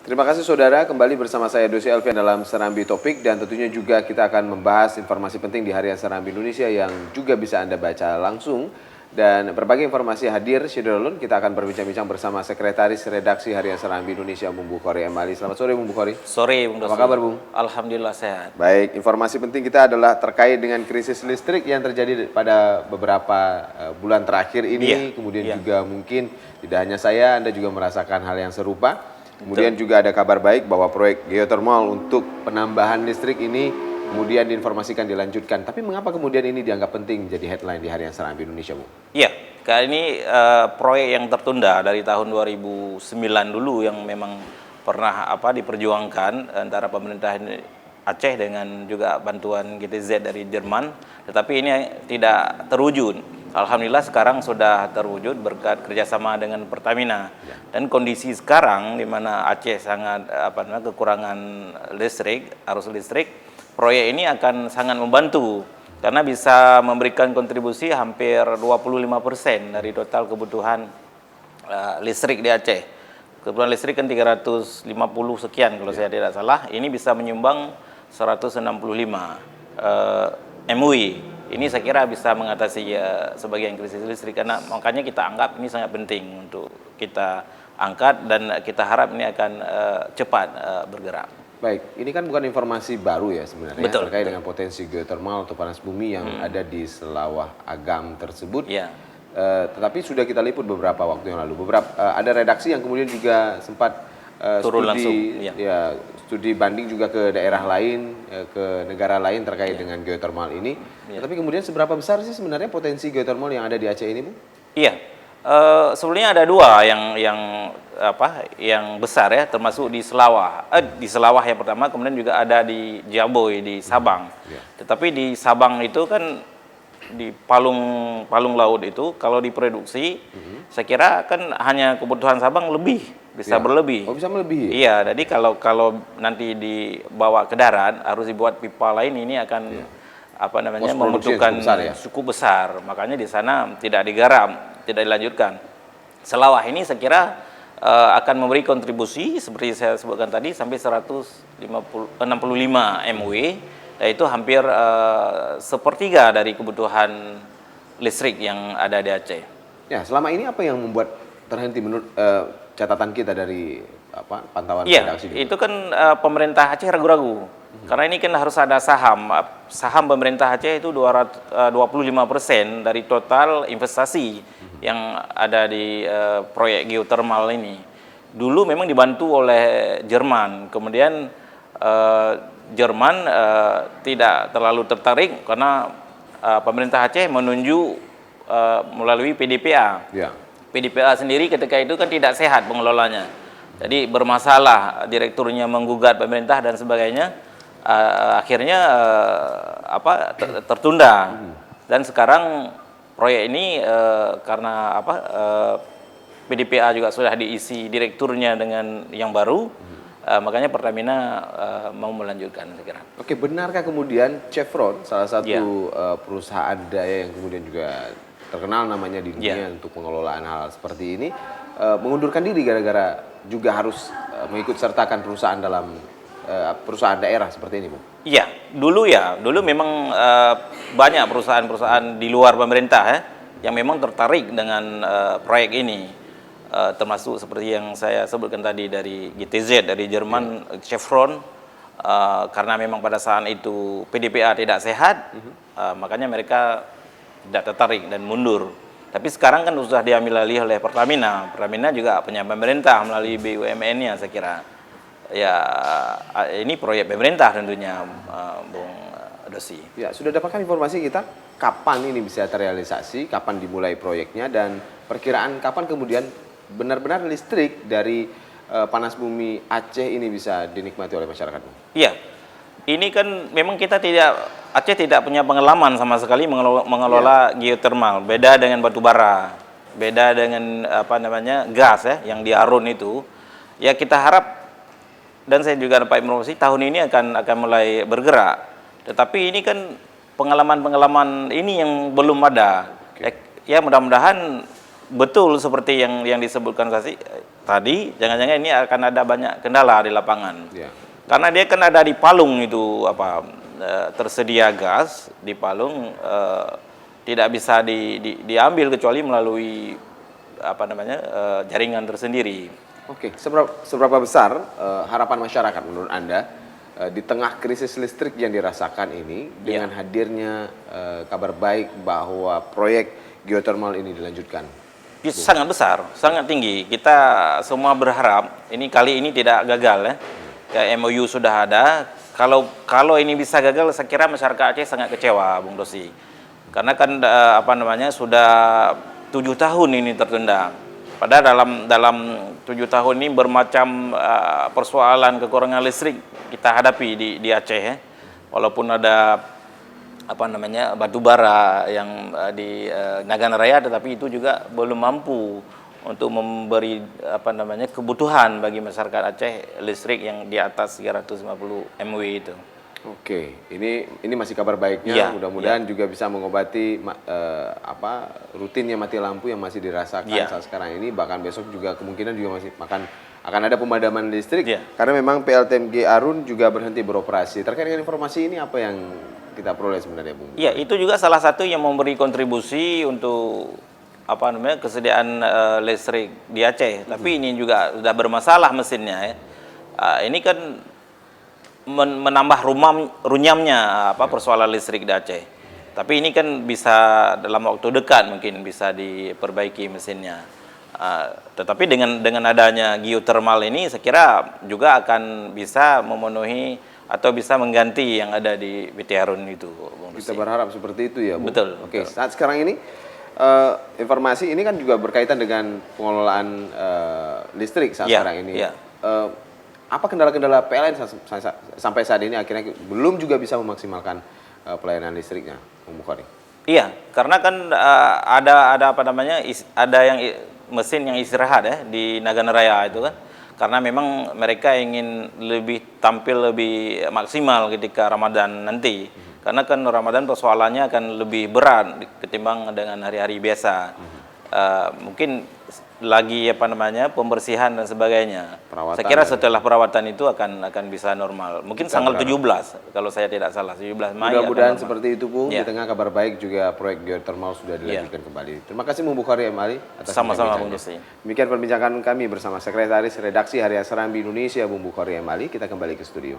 Terima kasih saudara, kembali bersama saya Dosi Alfian dalam Serambi Topik dan tentunya juga kita akan membahas informasi penting di Harian Serambi Indonesia yang juga bisa Anda baca langsung. Dan berbagai informasi hadir, Syedulun, kita akan berbincang-bincang bersama Sekretaris Redaksi Harian Serambi Indonesia, Bung Bukhari Amali. Selamat sore, Bung Bukhari. Sore, Bung Dosi. Apa kabar, Bung? Alhamdulillah sehat. Baik, informasi penting kita adalah terkait dengan krisis listrik yang terjadi pada beberapa bulan terakhir ini. Kemudian juga mungkin tidak hanya saya, Anda juga merasakan hal yang serupa. Kemudian juga ada kabar baik bahwa proyek geothermal untuk penambahan listrik ini kemudian diinformasikan dilanjutkan. Tapi mengapa kemudian ini dianggap penting menjadi headline di Harian Serambi Indonesia, Bu? Iya, kali ini proyek yang tertunda dari tahun 2009 dulu yang memang pernah diperjuangkan antara pemerintah Aceh dengan juga bantuan GTZ dari Jerman, tetapi ini tidak terwujud. Alhamdulillah sekarang sudah terwujud berkat kerjasama dengan Pertamina. Dan kondisi sekarang di mana Aceh sangat kekurangan listrik, arus listrik, proyek ini akan sangat membantu karena bisa memberikan kontribusi hampir 25% dari total kebutuhan listrik di Aceh. Kebutuhan listrik kan 350 sekian kalau saya tidak salah, ini bisa menyumbang 165 MUI. Ini saya kira bisa mengatasi sebagian krisis listrik, karena makanya kita anggap ini sangat penting untuk kita angkat dan kita harap ini akan cepat bergerak. Baik, ini kan bukan informasi baru ya sebenarnya. Betul, terkait dengan potensi geothermal atau panas bumi yang ada di Selawah Agam tersebut. Ya. Tetapi sudah kita liput beberapa waktu yang lalu. Ada redaksi yang kemudian juga sempat turun langsung, studi banding juga ke daerah lain, ke negara lain terkait dengan geothermal ini. Tapi kemudian seberapa besar sih sebenarnya potensi geothermal yang ada di Aceh ini, Bu? Iya, sebenarnya ada dua yang besar ya, termasuk di Selawah. Di Selawah yang pertama, kemudian juga ada di Jaboy di Sabang. Tetapi di Sabang itu kan di palung laut itu kalau diproduksi, saya kira kan hanya kebutuhan Sabang bisa berlebih. Oh, bisa melebihi? Iya, jadi kalau nanti dibawa ke darat harus dibuat pipa lain, ini akan membutuhkan cukup besar. Makanya di sana tidak digarap, tidak dilanjutkan. Selawah ini saya kira akan memberi kontribusi seperti saya sebutkan tadi sampai 165 MW, yaitu hampir sepertiga dari kebutuhan listrik yang ada di Aceh. Ya, selama ini apa yang membuat terhenti menurut catatan kita dari pantauan redaksi? Iya, itu kan pemerintah Aceh ragu-ragu. Karena ini kan harus ada saham pemerintah Aceh itu 25% dari total investasi yang ada di proyek geothermal ini. Dulu memang dibantu oleh Jerman, kemudian Jerman tidak terlalu tertarik karena pemerintah Aceh menunjuk melalui PDPA. PDPA sendiri ketika itu kan tidak sehat pengelolanya. Jadi bermasalah, direkturnya menggugat pemerintah dan sebagainya. Akhirnya tertunda. Dan sekarang proyek ini karena PDPA juga sudah diisi direkturnya dengan yang baru, makanya Pertamina mau melanjutkan, saya kira. Oke, benarkah kemudian Chevron, salah satu perusahaan daya yang kemudian juga terkenal namanya di dunia untuk pengelolaan hal seperti ini, mengundurkan diri gara-gara juga harus mengikut sertakan perusahaan dalam perusahaan daerah seperti ini, Bu? Iya, dulu memang banyak perusahaan-perusahaan di luar pemerintah yang memang tertarik dengan proyek ini, termasuk seperti yang saya sebutkan tadi dari GTZ dari Jerman, Chevron, karena memang pada saat itu PDPA tidak sehat, makanya mereka tidak tertarik dan mundur. Tapi sekarang kan sudah diambil alih oleh Pertamina. Pertamina juga punya pemerintah melalui BUMN-nya, saya kira. Ya, ini proyek pemerintah tentunya, Bung Dosi. Ya, sudah dapatkan informasi kita kapan ini bisa terrealisasi, kapan dimulai proyeknya, dan perkiraan kapan kemudian benar-benar listrik dari panas bumi Aceh ini bisa dinikmati oleh masyarakat? Iya, ini kan memang Aceh tidak punya pengalaman sama sekali mengelola geothermal. Beda dengan batu bara, beda dengan gas yang di Arun itu. Ya kita harap, dan saya juga dapat informasi tahun ini akan mulai bergerak. Tetapi ini kan pengalaman ini yang belum ada. Ya mudah-mudahan betul seperti yang disebutkan tadi, jangan-jangan ini akan ada banyak kendala di lapangan. Ya. Karena dia kan ada di palung itu tersedia gas di palung, tidak bisa diambil kecuali melalui jaringan tersendiri. Oke, seberapa besar harapan masyarakat menurut Anda di tengah krisis listrik yang dirasakan ini dengan hadirnya kabar baik bahwa proyek geothermal ini dilanjutkan? Sangat besar, sangat tinggi. Kita semua berharap kali ini tidak gagal ya. Kayak MOU sudah ada. Kalau ini bisa gagal, saya kira masyarakat Aceh sangat kecewa, Bung Dosi. Karena kan sudah 7 tahun ini tertunda. Padahal dalam 7 tahun ini bermacam persoalan kekurangan listrik kita hadapi di Aceh ya. Walaupun ada batu bara yang di Nagana Raya, tetapi itu juga belum mampu untuk memberi kebutuhan bagi masyarakat Aceh listrik yang di atas 350 MW itu. Oke, ini masih kabar baiknya. Mudah-mudahan juga bisa mengobati rutinnya mati lampu yang masih dirasakan saat sekarang ini. Bahkan besok juga kemungkinan juga masih akan ada pemadaman listrik. Karena memang PLTMG Arun juga berhenti beroperasi. Terkait dengan informasi ini apa yang kita peroleh sebenarnya, Bung? Iya, itu juga salah satu yang memberi kontribusi untuk kesediaan listrik di Aceh. Tapi ini juga sudah bermasalah mesinnya ya. Ini kan menambah runyamnya persoalan listrik di Aceh. Tapi ini kan bisa dalam waktu dekat mungkin bisa diperbaiki mesinnya. Tetapi dengan adanya geothermal ini saya kira juga akan bisa memenuhi atau bisa mengganti yang ada di BT Harun itu, Bung Rusi. Kita berharap seperti itu ya, Bu. Betul. Oke, saat sekarang ini informasi ini kan juga berkaitan dengan pengelolaan listrik saat sekarang ini. Apa kendala-kendala PLN sampai saat ini akhirnya belum juga bisa memaksimalkan pelayanan listriknya, Bung Bukhari? Iya, karena kan ada yang mesin yang istirahat ya di Nagana Raya itu kan. Karena memang mereka ingin tampil lebih maksimal ketika Ramadan nanti. Karena kan Ramadan persoalannya akan lebih berat ketimbang dengan hari-hari biasa. Mungkin lagi pembersihan dan sebagainya. Saya kira setelah perawatan itu akan bisa normal. Mungkin tanggal 17 kalau saya tidak salah, 17 Mei. Mudah-mudahan seperti itu, Bung. Di tengah kabar baik juga proyek geothermal sudah dilanjutkan kembali. Terima kasih Bung Bukhari M. Ali atas sama-sama, Bung Dosi. Demikian perbincangan kami bersama Sekretaris Redaksi Harian Serambi Indonesia Bung Bukhari M. Ali. Kita kembali ke studio.